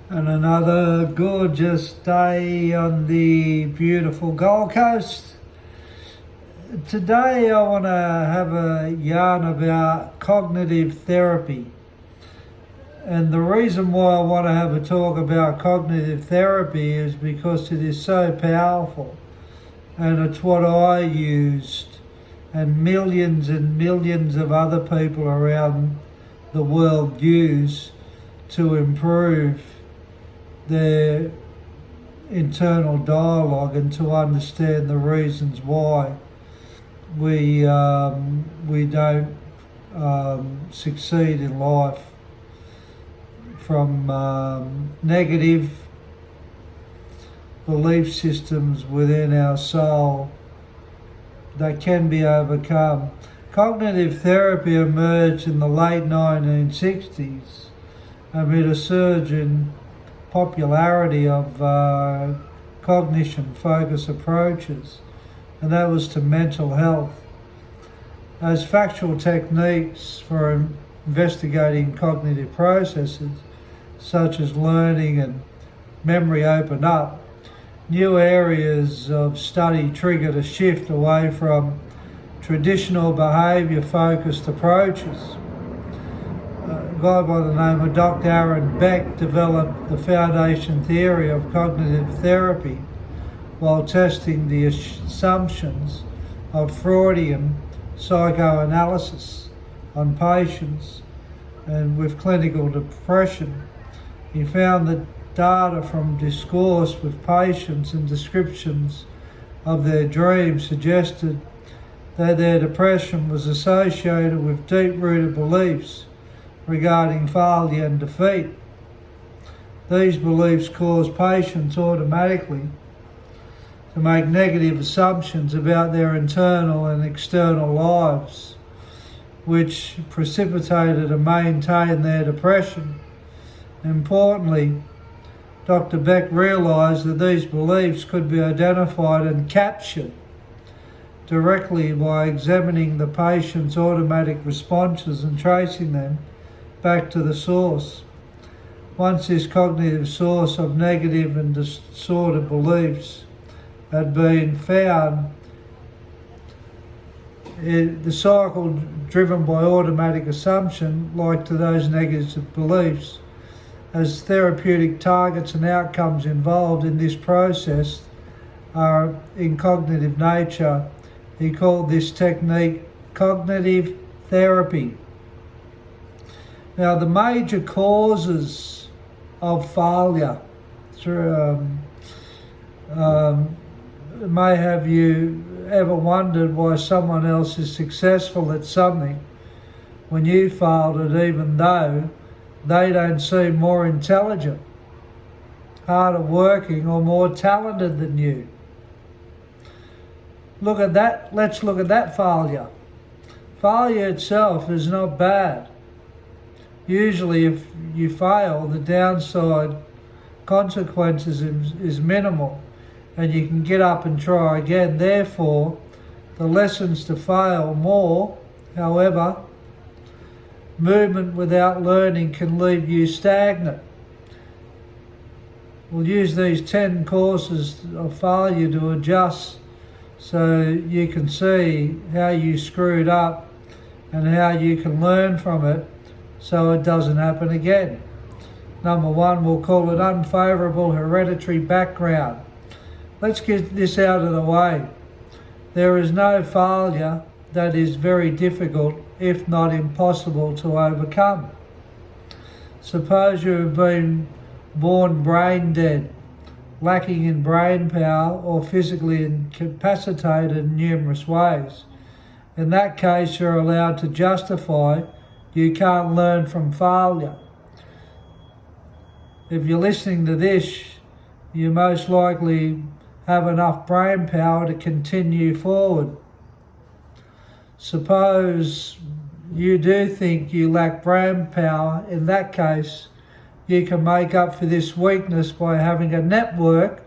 And another gorgeous day on the beautiful Gold Coast. Today I want to have a yarn about cognitive therapy. And the reason why I want to have a talk about cognitive therapy is because it is so powerful. And it's what I used and millions of other people around the world use to improve their internal dialogue and to understand the reasons why we don't succeed in life, from negative belief systems within our soul that can be overcome. Cognitive therapy emerged in the late 1960s amid a surge in popularity of cognition-focused approaches, and that was to mental health. As factual techniques for investigating cognitive processes, such as learning and memory, opened up, new areas of study triggered a shift away from traditional behaviour-focused approaches. A guy by the name of Dr. Aaron Beck developed the foundation theory of cognitive therapy while testing the assumptions of Freudian psychoanalysis on patients and with clinical depression. He found that data from discourse with patients and descriptions of their dreams suggested that their depression was associated with deep-rooted beliefs regarding failure and defeat. These beliefs cause patients automatically to make negative assumptions about their internal and external lives, which precipitated and maintained their depression. Importantly, Dr. Beck realised that these beliefs could be identified and captured directly by examining the patient's automatic responses and tracing them back to the source. Once this cognitive source of negative and distorted beliefs had been found, the cycle driven by automatic assumption, like to those negative beliefs, as therapeutic targets and outcomes involved in this process are in cognitive nature. He called this technique cognitive therapy. Now, the major causes of failure may have you ever wondered why someone else is successful at something when you failed at, even though they don't seem more intelligent, harder working, or more talented than you. Look at that. Let's look at that failure. Failure itself is not bad. Usually if you fail, the downside consequences is minimal and you can get up and try again. Therefore, the lessons to fail more. However, movement without learning can leave you stagnant. We'll use these 10 causes of failure to adjust so you can see how you screwed up and how you can learn from it so it doesn't happen again. Number 1, we'll call it unfavourable hereditary background. Let's get this out of the way. There is no failure that is very difficult, if not impossible, to overcome. Suppose you have been born brain dead, lacking in brain power, or physically incapacitated in numerous ways. In that case, you're allowed to justify you can't learn from failure. If you're listening to this, you most likely have enough brain power to continue forward. Suppose you do think you lack brain power. In that case, you can make up for this weakness by having a network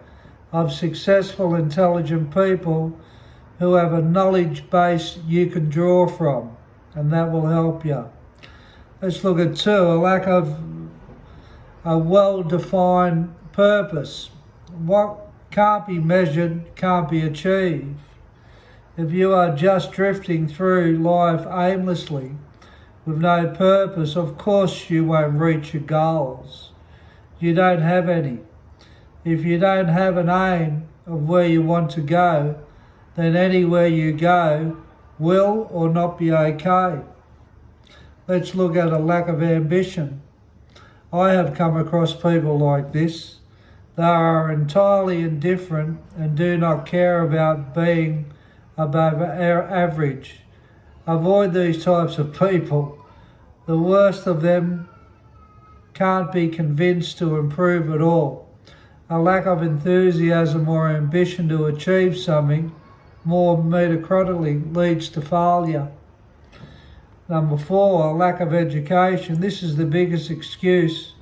of successful, intelligent people who have a knowledge base you can draw from, and that will help you. Let's look at 2, a lack of a well-defined purpose. What can't be measured can't be achieved. If you are just drifting through life aimlessly with no purpose, of course you won't reach your goals. You don't have any. If you don't have an aim of where you want to go, then anywhere you go will or not be okay. Let's look at a lack of ambition. I have come across people like this. They are entirely indifferent and do not care about being above our average. Avoid these types of people. The worst of them can't be convinced to improve at all. A lack of enthusiasm or ambition to achieve something more mediocrity leads to failure. Number 4, a lack of education. This is the biggest excuse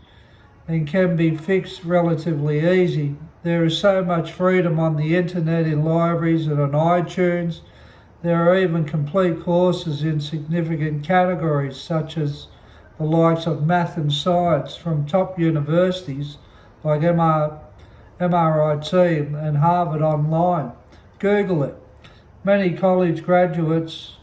and can be fixed relatively easy. There is so much freedom on the internet, in libraries and on iTunes. There are even complete courses in significant categories such as the likes of math and science from top universities like MRIT and Harvard online. Google it. Many college graduates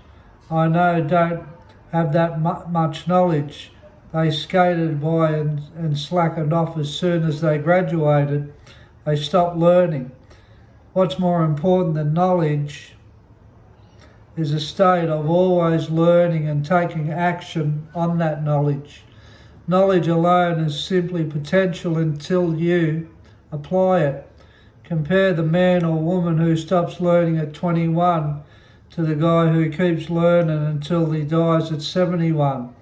I know don't have that much knowledge. They skated by and slackened off as soon as they graduated. They stopped learning. What's more important than knowledge is a state of always learning and taking action on that knowledge. Knowledge alone is simply potential until you apply it. Compare the man or woman who stops learning at 21 to the guy who keeps learning until he dies at 71.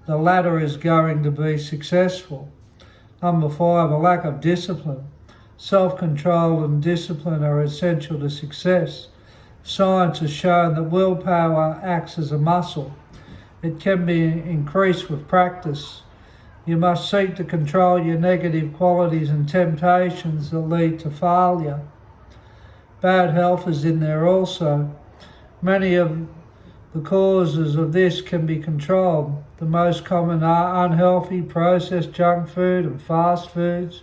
The latter is going to be successful. Number 5, a lack of discipline. Self-control and discipline are essential to success. Science has shown that willpower acts as a muscle. It can be increased with practice. You must seek to control your negative qualities and temptations that lead to failure. Bad health is in there also. Many of the causes of this can be controlled. The most common are unhealthy processed junk food and fast foods.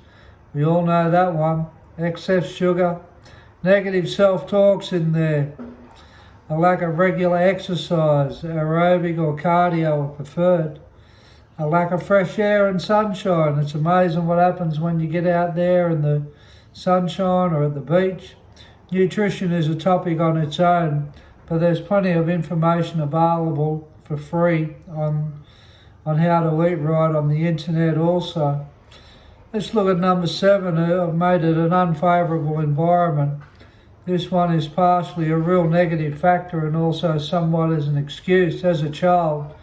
We all know that one. Excess sugar. Negative self-talk's in there. A lack of regular exercise, aerobic or cardio are preferred. A lack of fresh air and sunshine. It's amazing what happens when you get out there in the sunshine or at the beach. Nutrition is a topic on its own, but there's plenty of information available for free on how to eat right on the internet also. Let's look at number 7. I've made it an unfavourable environment. This one is partially a real negative factor and also somewhat as an excuse. As a child,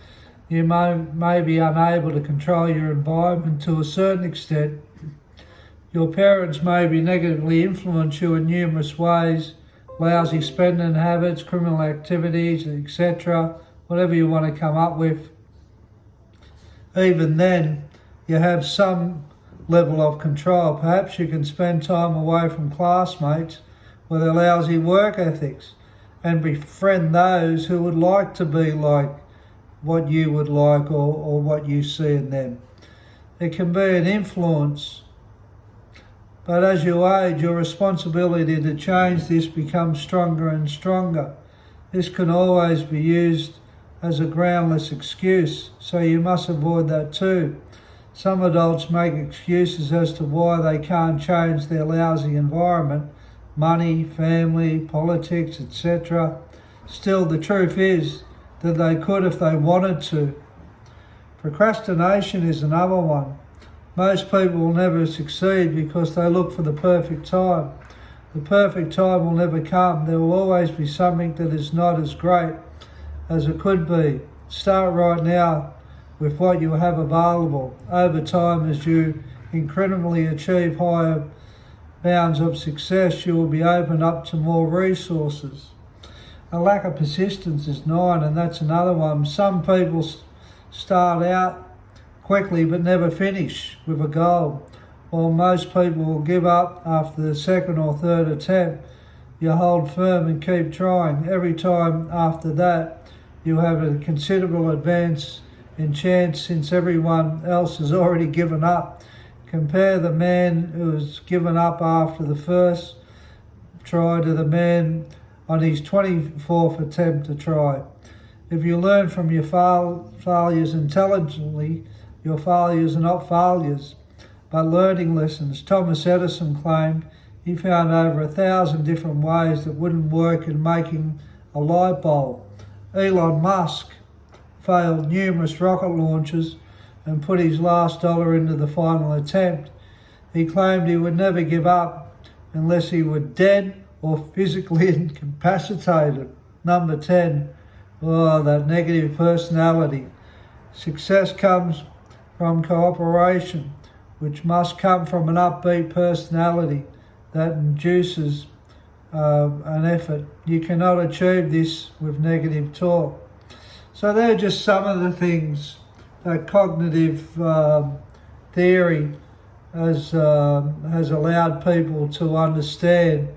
you may be unable to control your environment to a certain extent. Your parents may be negatively influence you in numerous ways. Lousy spending habits, criminal activities, etc. Whatever you want to come up with. Even then, you have some level of control. Perhaps you can spend time away from classmates with their lousy work ethics and befriend those who would like to be like what you would like or what you see in them. It can be an influence, but as you age, your responsibility to change this becomes stronger and stronger. This can always be used as a groundless excuse, so you must avoid that too. Some adults make excuses as to why they can't change their lousy environment, money, family, politics, etc. Still, the truth is that they could if they wanted to. Procrastination is another one. Most people will never succeed because they look for the perfect time. The perfect time will never come. There will always be something that is not as great as it could be. Start right now with what you have available. Over time, as you incrementally achieve higher bounds of success, you will be opened up to more resources. A lack of persistence is 9, and that's another one. Some people start out quickly but never finish with a goal, while most people will give up after the second or third attempt. You hold firm and keep trying. Every time after that, you have a considerable advance in chance since everyone else has already given up. Compare the man who has given up after the first try to the man on his 24th attempt to try. If you learn from your failures intelligently, your failures are not failures, but learning lessons. Thomas Edison claimed he found over 1,000 different ways that wouldn't work in making a light bulb. Elon Musk failed numerous rocket launches and put his last dollar into the final attempt. He claimed he would never give up unless he were dead or physically incapacitated. Number 10, that negative personality. Success comes from cooperation, which must come from an upbeat personality that induces an effort. You cannot achieve this with negative talk. So they're just some of the things that cognitive theory has allowed people to understand,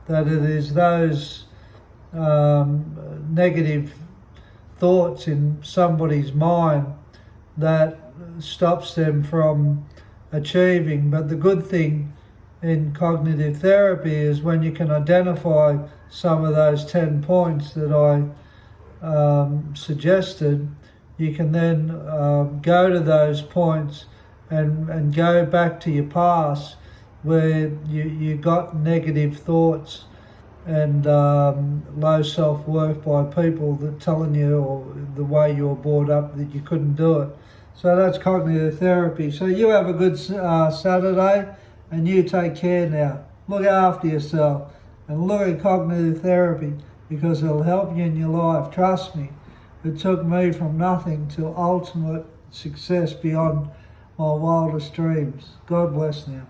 that it is those negative thoughts in somebody's mind that stops them from achieving. But the good thing in cognitive therapy is when you can identify some of those 10 points that I suggested, you can then go to those points and go back to your past where you got negative thoughts and low self-worth by people that telling you, or the way you were brought up, that you couldn't do it. So that's cognitive therapy. So you have a good Saturday, and you take care now. Look after yourself and look at cognitive therapy, because it'll help you in your life. Trust me, it took me from nothing to ultimate success beyond my wildest dreams. God bless now.